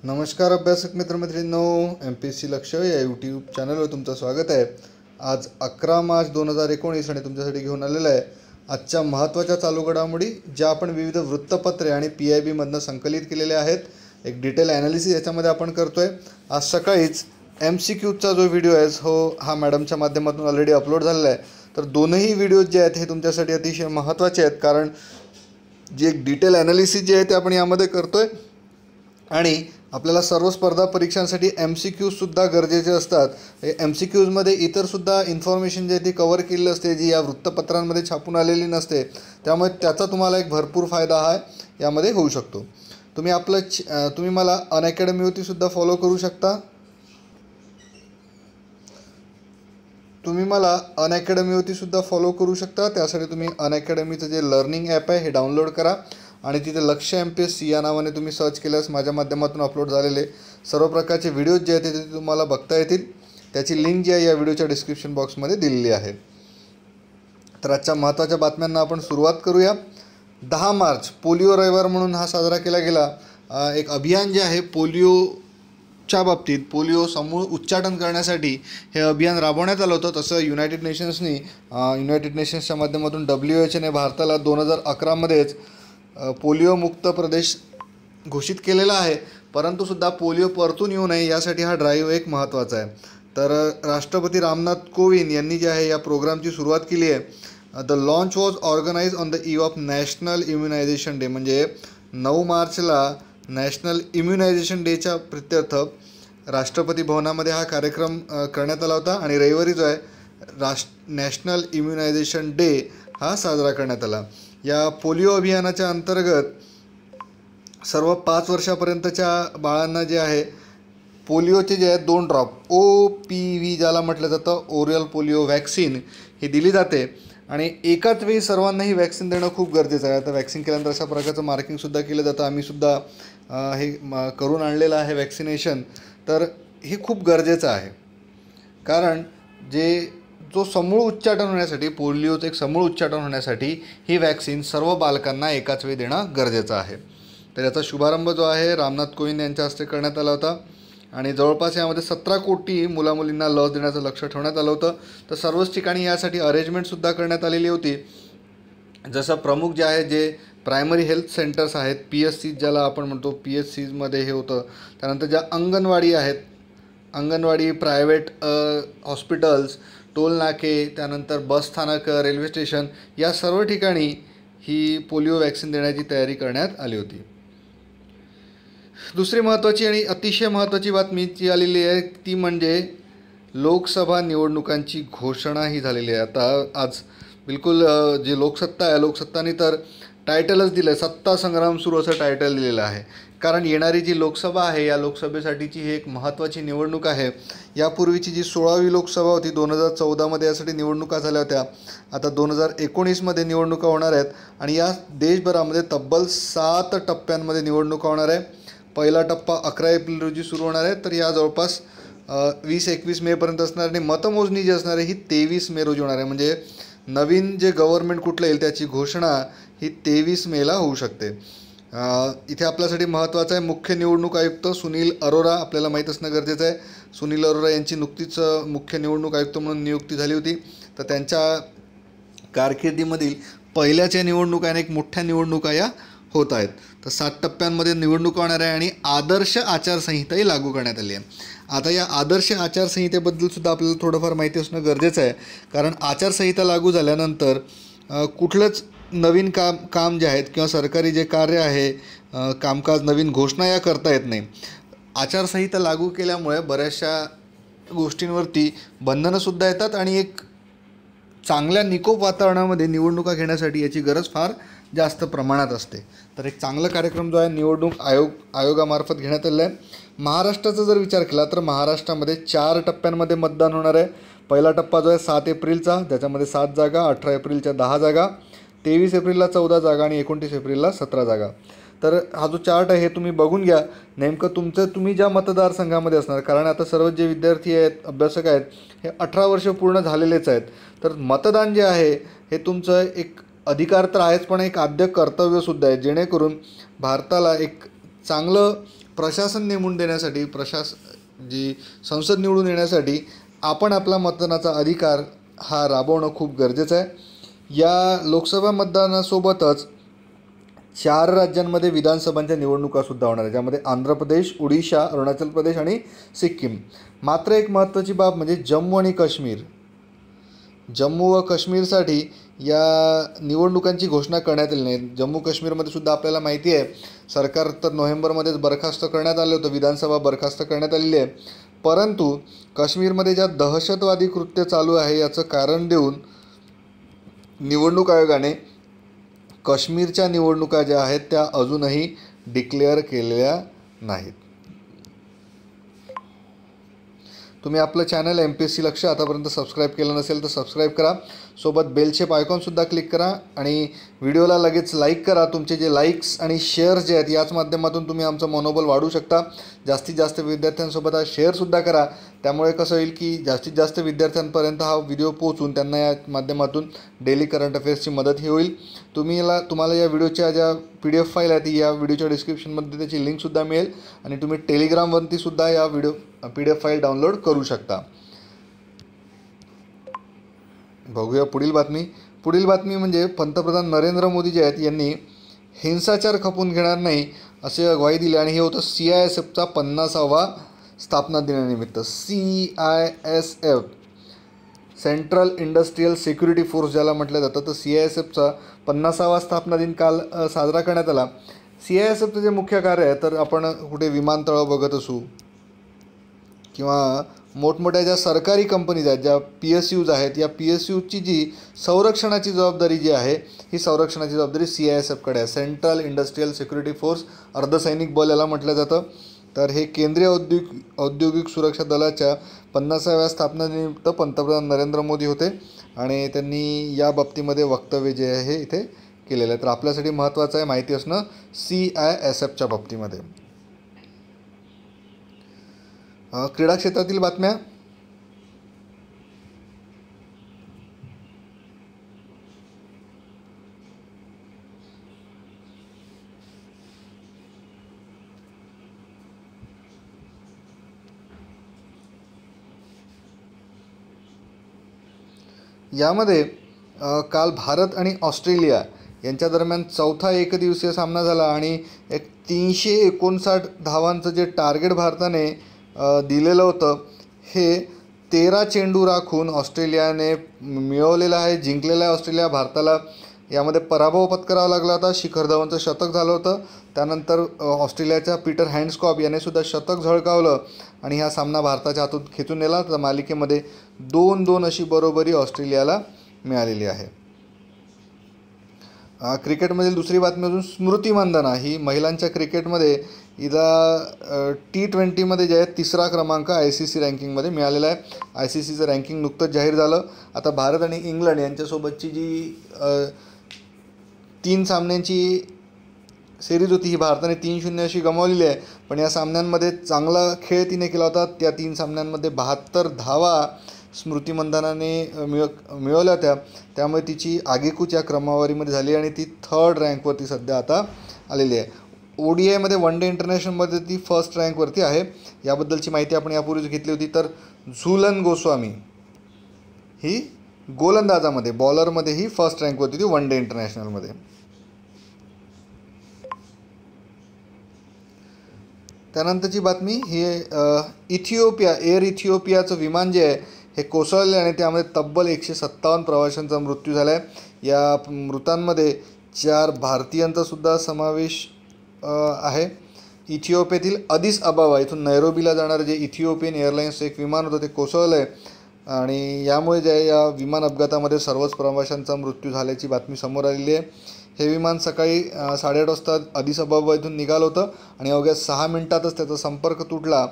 नमस्कार अभ्यासक मित्रमैत्रिणींनो, M P S C लक्ष या यूट्यूब चॅनलवर तुमचं स्वागत आहे। आज 11 मार्च 2019 आणि तुमच्यासाठी घेऊन आलेलं आहे आजच्या महत्त्वाच्या चालू घडामोडी, ज्या आपण विविध वृत्तपत्रे आणि PIB मधनं संकलित केलेले आहेत। एक डिटेल ॲनालिसिस याच्यामध्ये आपण करतोय। आज सकाळीच MCQचा जो व्हिडिओ आहे हा मॅडमच्या माध्यमातून ऑलरेडी अपलोड झालेला आहे। तर दोनही व्हिडिओज जे आहेत हे तुमच्यासाठी अतिशय महत्त्वाचे आहेत, कारण जी एक डिटेल ॲनालिसिस जे आहे ते आपण यामध्ये करतोय आणि आपल्याला सर्व स्पर्धा परीक्षांसाठी MCQसुद्धा गरजेचे असतात। हे MCQजमध्ये इतरसुद्धा इन्फॉर्मेशन जी आहे ती कवर केलेली असते, जी या वृत्तपत्रांमध्ये छापून आलेली नसते। त्यामुळे त्याचा तुम्हाला एक भरपूर फायदा हा यामध्ये होऊ शकतो। तुम्ही मला अनअकॅडमीवरती सुद्धा फॉलो करू शकता। त्यासाठी तुम्ही अनअकॅडमीचं जे लर्निंग ॲप आहे हे डाउनलोड करा आणि तिथे लक्ष MPSC या नावाने तुम्ही सर्च केल्यास माझ्या माध्यमातून अपलोड झालेले सर्व प्रकारचे व्हिडिओज जे आहेत ते तुम्हाला बघता येतील। त्याची लिंक जी आहे या व्हिडिओच्या डिस्क्रिप्शन बॉक्समध्ये दिलेली आहे। तर आजच्या महत्त्वाच्या बातम्यांना आपण सुरुवात करूया। 10 मार्च पोलिओ रविवार म्हणून हा साजरा केला गेला। एक अभियान जे आहे पोलिओच्या बाबतीत पोलिओ समूळ उच्चाटन करण्यासाठी हे अभियान राबवण्यात आलं होतं। तसं युनायटेड नेशन्सच्या माध्यमातून WHO ने भारताला 2011 मध्येच पोलिओ मुक्त प्रदेश घोषित केलेला आहे, परंतु सुद्धा पोलिओ परतून येऊ नये यासाठी हा ड्राईव्ह एक महत्त्वाचा आहे। तर राष्ट्रपती रामनाथ कोविंद यांनी जे आहे या प्रोग्रामची सुरुवात केली आहे। The launch was organize on the eve of national immunization day, म्हणजे 9 मार्चला नॅशनल इम्युनायझेशन डेच्या प्रित्यर्थ राष्ट्रपती भवनामध्ये हा कार्यक्रम करण्यात आला होता आणि रविवारी जो आहे नॅशनल इम्युनायझेशन डे हा साजरा करण्यात आला। या पोलिओ अभियानाच्या अंतर्गत सर्व 5 वर्षापर्यंतच्या बाळांना जे आहे पोलिओचे जे आहेत 2 ड्रॉप OPV ज्याला म्हटलं जातं ओरल पोलिओ व्हॅक्सिन ही दिली जाते आणि एकाच वेळी सर्वांना ही व्हॅक्सिन देणं खूप गरजेचं आहे। आता व्हॅक्सिन केल्यानंतर अशा प्रकारचं मार्किंगसुद्धा केलं जातं। आम्हीसुद्धा हे करून आणलेलं आहे वॅक्सिनेशन। तर हे खूप गरजेचं आहे, कारण जो समूळ उच्चाटन होण्यासाठी पोलिओचं एक समूळ उच्चाटन होण्यासाठी ही वॅक्सिन सर्व बालकांना एकाच वेळी देणं गरजेचं आहे। तर याचा शुभारंभ जो आहे रामनाथ कोविंद यांच्या हस्ते करण्यात आला होता आणि जवळपास यामध्ये 17 कोटी मुलामुलींना लस देण्याचं लक्ष ठेवण्यात आलं होतं। तर सर्वच ठिकाणी यासाठी अरेंजमेंटसुद्धा करण्यात आलेली होती। जसं प्रमुख जे आहे जे प्रायमरी हेल्थ सेंटर्स आहेत PSC ज्याला आपण म्हणतो PSCमध्ये हे होतं। त्यानंतर ज्या अंगणवाडी आहेत, अंगणवाडी, प्रायव्हेट हॉस्पिटल्स, टोल नाके, त्यानंतर बस स्थानकं, रेल्वे स्टेशन या सर्व ठिकाणी ही पोलिओ वॅक्सिन देण्याची तयारी करण्यात आली होती। दुसरी महत्त्वाची आणि अतिशय महत्त्वाची बातमी जी आलेली आहे ती म्हणजे लोकसभा निवडणुकांची घोषणा ही झालेली आहे। आता आज बिलकुल जी लोकसत्तानी तर टायटलच दिलं आहे, सत्ता संग्राम सुरू असं टायटल दिलेलं आहे। कारण येणारी जी लोकसभा आहे या लोकसभेसाठीची ही एक महत्त्वाची निवडणूक आहे। यापूर्वीची जी 16वी लोकसभा होती 2014मध्ये यासाठी निवडणुका झाल्या होत्या। आता 2019मध्ये निवडणुका होणार आहेत आणि या देशभरामध्ये तब्बल 7 टप्प्यांमध्ये निवडणुका होणार आहे। पहिला टप्पा 11 एप्रिल रोजी सुरू होणार आहे, तर या जवळपास 20-21 मेपर्यंत असणार आणि मतमोजणी जी असणार आहे ही 23 मे रोजी होणार आहे। म्हणजे नवीन जे गव्हर्नमेंट कुठलं येईल त्याची घोषणा ही 23 मेला होऊ शकते। इथे आपल्यासाठी महत्त्वाचं आहे मुख्य निवडणूक आयुक्त सुनील अरोरा, आपल्याला माहीत असणं गरजेचं आहे। सुनील अरोरा यांची नुकतीच मुख्य निवडणूक आयुक्त म्हणून नियुक्ती झाली होती। तर त्यांच्या कारकिर्दीमधील पहिल्याच या निवडणुका आणि एक मोठ्या निवडणुका या होत आहेत। तर 7 टप्प्यांमध्ये निवडणुका होणार आहे आणि आदर्श आचारसंहिताही लागू करण्यात आली आहे। आता या आदर्श आचारसंहितेबद्दलसुद्धा आपल्याला थोडंफार माहिती असणं गरजेचं आहे, कारण आचारसंहिता लागू झाल्यानंतर कुठलंच नवीन काम जे आहेत किंवा सरकारी जे कार्य आहे कामकाज नवीन घोषणा या करता येत नाही। आचारसंहिता लागू केल्यामुळे बऱ्याचशा गोष्टींवरती बंधनंसुद्धा येतात आणि एक चांगल्या निकोप वातावरणामध्ये निवडणुका घेण्यासाठी याची गरज फार जास्त प्रमाणात असते। तर एक चांगला कार्यक्रम जो आहे निवडणूक आयोगामार्फत घेण्यात आलेला आहे। महाराष्ट्राचा जर विचार केला तर महाराष्ट्रामध्ये 4 टप्प्यांमध्ये मतदान होणार आहे। पहिला टप्पा जो आहे 7 एप्रिलचा, त्याच्यामध्ये 7 जागा, 18 एप्रिलच्या 10 जागा, 23 एप्रिलला 14 जागा आणि 29 एप्रिलला 17 जागा। तर हा जो चार्ट आहे हे तुम्ही बघून घ्या, नेमकं तुम्ही ज्या मतदारसंघामध्ये असणार, कारण आता सर्व जे विद्यार्थी आहेत, अभ्यासक आहेत हे 18 वर्ष पूर्ण झालेलेच आहेत। तर मतदान जे आहे हे तुमचं एक अधिकार तर आहेच, पण एक आद्य कर्तव्यसुद्धा आहे, जेणेकरून भारताला एक चांगलं प्रशासन नेमून देण्यासाठी जी संसद निवडून येण्यासाठी आपण आपला मतदानाचा अधिकार हा राबवणं खूप गरजेचं आहे। या लोकसभा मतदानासोबतच 4 राज्यांमध्ये विधानसभांच्या निवडणुकासुद्धा होणार आहे, ज्यामध्ये आंध्र प्रदेश, ओडिशा, अरुणाचल प्रदेश आणि सिक्कीम। मात्र एक महत्त्वाची बाब म्हणजे जम्मू आणि काश्मीर। जम्मू व काश्मीरसाठी या निवडणुकांची घोषणा करण्यात आली नाही। जम्मू काश्मीरमध्ये सुद्धा आपल्याला माहिती आहे सरकार तर नोव्हेंबरमध्येच बरखास्त करण्यात आलं होतं, विधानसभा बरखास्त करण्यात आलेली आहे। परंतु काश्मीरमध्ये ज्या दहशतवादी कृत्य चालू आहे याचं कारण देऊन निवडणूक आयोगाने काश्मीरच्या निवडणुका ज्या आहेत त्या अजूनही डिक्लेअर केलेल्या नाहीत। तुम्ही आपलं चॅनल MPSC लक्ष आतापर्यंत सबस्क्राईब केलं नसेल तर सबस्क्राईब करा, सोबत बेलचे आयकॉनसुद्धा क्लिक करा आणि व्हिडिओला लगेच लाईक करा। तुमचे जे लाईक्स आणि शेअर्स जे आहेत याच माध्यमातून तुम्ही आमचं मनोबल वाढवू शकता। जास्तीत जास्त विद्यार्थ्यांसोबत हा शेअरसुद्धा करा, त्यामुळे कसं होईल की जास्तीत जास्त विद्यार्थ्यांपर्यंत हा व्हिडिओ पोहोचून त्यांना या माध्यमातून डेली करंट अफेअर्सची मदतही होईल। तुम्हाला या व्हिडिओच्या ज्या PDF फाईल आहे ती या व्हिडिओच्या डिस्क्रिप्शनमध्ये त्याची लिंकसुद्धा मिळेल आणि तुम्ही टेलिग्रामवरती सुद्धा या PDF फाईल डाउनलोड करू शकता। बघूया पुढील बातमी म्हणजे पंतप्रधान नरेंद्र मोदी जे आहेत यांनी हिंसाचार खपून घेणार नाही असे ग्वाही दिली आणि हे होतं CISFचा 50वा स्थापना दिनानिमित्त। CISF central industrial security force ज्याला म्हटलं जातं, तर CISFचा 50वा स्थापना दिन काल साजरा करण्यात आला। CISFचं जे मुख्य कार्य आहे तर आपण कुठे विमानतळं बघत असू किंवा मोठमोठ्या ज्या सरकारी कंपनीज आहेत, ज्या PSUs आहेत, या PSUची जी संरक्षणाची जबाबदारी जी आहे ही संरक्षणाची जबाबदारी CISFकडे आहे। सेंट्रल इंडस्ट्रियल सिक्युरिटी फोर्स, अर्धसैनिक बल याला म्हटलं जातं। तर हे केंद्रीय औद्योगिक सुरक्षा दलाच्या 50व्या स्थापनेनिमित्त पंतप्रधान नरेंद्र मोदी होते आणि त्यांनी या बाबतीमध्ये वक्तव्य जे आहे हे इथे केलेलं आहे। तर आपल्यासाठी महत्त्वाचं आहे माहिती असणं CISFच्या बाबतीमध्ये। क्रीडा क्षेत्रातील बातम्या। यामध्ये काल भारत आणि ऑस्ट्रेलिया यांच्या दरम्यान चौथा एकदिवसीय सामना झाला आणि एक 359 धावांचं जे टार्गेट भारताने दिलेलं होतं हे 13 चेंडू राखून ऑस्ट्रेलियाने मिळवलेलं आहे, जिंकलेलं आहे। ऑस्ट्रेलिया भारताला यामध्ये पराभव पत्करावा लागला होता। शिखर धवनचं शतक झालं होतं, त्यानंतर ऑस्ट्रेलियाच्या पीटर हँड्सकॉम्ब याने सुद्धा शतक झळकावलं आणि हा सामना भारताच्या हातून खेचून नेला। तर मालिकेमध्ये 2-2 अशी बरोबरी ऑस्ट्रेलियाला मिळालेली आहे। क्रिकेटमधील दुसरी बातमी अजून स्मृती मंधाना ही महिलांच्या क्रिकेटमध्ये हिला T20मध्ये जे आहे 3रा क्रमांक ICC रँकिंगमध्ये मिळालेला आहे। ICCचं रँकिंग नुकतंच जाहीर झालं। आता भारत आणि इंग्लंड यांच्यासोबतची जी 3 सामन्यांची सिरीज होती ही भारताने 3-0 अशी गमावलेली आहे, पण या सामन्यांमध्ये चांगला खेळ तिने केला होता। त्या 3 सामन्यांमध्ये 72 धावा स्मृती मंधानाने मिळवल्या होत्या, त्यामुळे तिची आगेकूच या क्रमवारीमध्ये झाली आणि ती 3rd रँकवरती सध्या आता आलेली आहे। ODIमध्ये वन डे इंटरनॅशनलमध्ये ती 1st रँकवरती आहे। याबद्दलची माहिती आपण यापूर्वीच घेतली होती। तर झुलन गोस्वामी ही गोलंदाजामध्ये, बॉलरमध्ये ही 1st रँकवरती होती वन डे इंटरनॅशनलमध्ये। त्यानंतरची बातमी ही एअर इथिओपियाचं विमान जे आहे हे कोसळले आणि त्यामध्ये तब्बल 157 प्रवाशांचा मृत्यू झाला आहे। या मृतांमध्ये 4 भारतीयांचा सुद्धा समावेश आहे। इथिओपियातील अदिस अबाबा इथून नैरोबीला जाणारं जे इथिओपियन एअरलाइन्सचं एक विमान होतं ते कोसळलं आहे आणि यामुळे जे या विमान अपघातामध्ये सर्वच प्रवाशांचा मृत्यू झाल्याची बातमी समोर आलेली आहे। हे विमान सकाळी 8:30 वाजता अदिस अबाबा इथून निघालं होतं आणि अवघ्या 6 मिनिटातच त्याचा संपर्क तुटला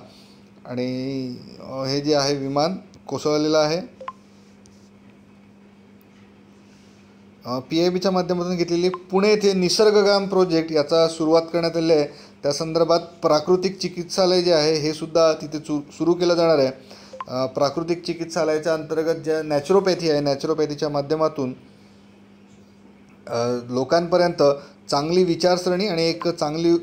आणि हे जे आहे विमान कोसळलेलं आहे। PIBच्या माध्यमातून घेतलेली पुणे येथे निसर्गग्राम प्रोजेक्ट याचा सुरुवात करण्यात आली आहे। त्या संदर्भात प्राकृतिक चिकित्सालय जे आहे हे सुद्धा तिथे सुरू केलं जाणार आहे। प्राकृतिक चिकित्सालयाच्या अंतर्गत ज्या नॅचरोपॅथी आहे, नॅचरोपॅथीच्या माध्यमातून लोकांपर्यंत चांगली विचारसरणी आणि एक चांगली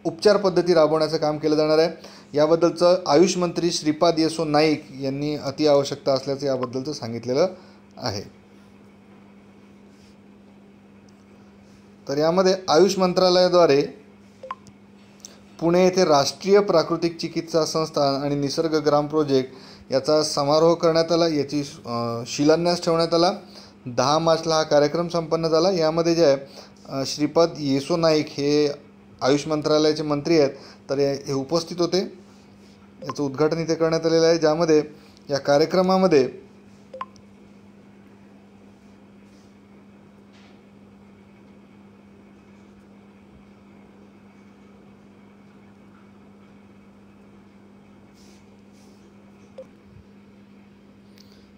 उपचार पद्धती राबवण्याचं काम केलं जाणार आहे। याबद्दलचं आयुष मंत्री श्रीपाद येसो नाईक यांनी अति आवश्यकता असल्याचं याबद्दलचं सांगितलेलं आहे। तर यामध्ये आयुष मंत्रालयाद्वारे पुणे येथे राष्ट्रीय प्राकृतिक चिकित्सा संस्थान आणि निसर्ग ग्राम प्रोजेक्ट याचा समारोह करण्यात आला, याची शिलान्यास ठेवण्यात आला। 10 मार्चला हा कार्यक्रम संपन्न झाला। यामध्ये जे आहे श्रीपाद येसो नाईक हे आयुष मंत्रालयाचे मंत्री आहेत, तर हे उपस्थित होते। याचं उद्घाटन इथे करण्यात आलेलं आहे, ज्यामध्ये या कार्यक्रमामध्ये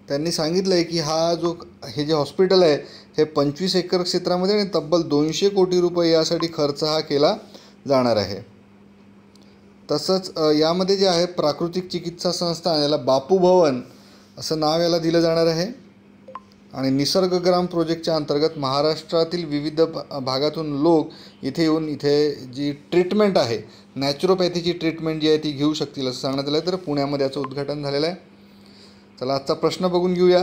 त्यांनी सांगितलं आहे की हे जे हॉस्पिटल आहे हे 25 एकर क्षेत्रामध्ये आणि तब्बल 200 कोटी रुपये यासाठी खर्च हा केला जाणार आहे। तसंच यामध्ये जे आहे प्राकृतिक चिकित्सा संस्थान, याला बापू भवन असं नाव याला दिलं जाणार आहे। आणि निसर्ग ग्राम प्रोजेक्टच्या अंतर्गत महाराष्ट्रातील विविध भागातून लोक इथे येऊन इथे जी ट्रीटमेंट आहे, नॅचरोपॅथीची ट्रीटमेंट जी आहे ती घेऊ शकतील असं सांगण्यात आलं आहे। तर पुण्यामध्ये याचं उद्घाटन झालेलं आहे। चला आजचा प्रश्न बघून घेऊया।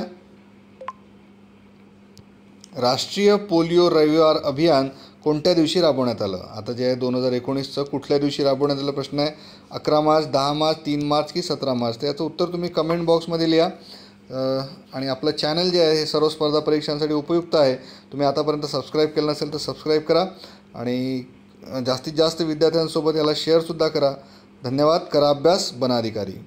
राष्ट्रीय पोलिओ रविवार अभियान कोणत्या दिवशी राबवण्यात आलं? आता जे आहे 2019चं कुठल्या दिवशी राबवण्यात आलं प्रश्न आहे। 11 मार्च, 10 मार्च, 3 मार्च की 17 मार्च? तर याचं उत्तर तुम्ही कमेंट बॉक्समध्ये लिहा। आणि आपलं चॅनल जे आहे हे सर्व स्पर्धा परीक्षांसाठी उपयुक्त आहे। तुम्ही आतापर्यंत सबस्क्राईब केलं नसेल तर सबस्क्राईब करा आणि जास्तीत जास्त विद्यार्थ्यांसोबत याला शेअरसुद्धा करा। धन्यवाद। करा अभ्यास, बना अधिकारी।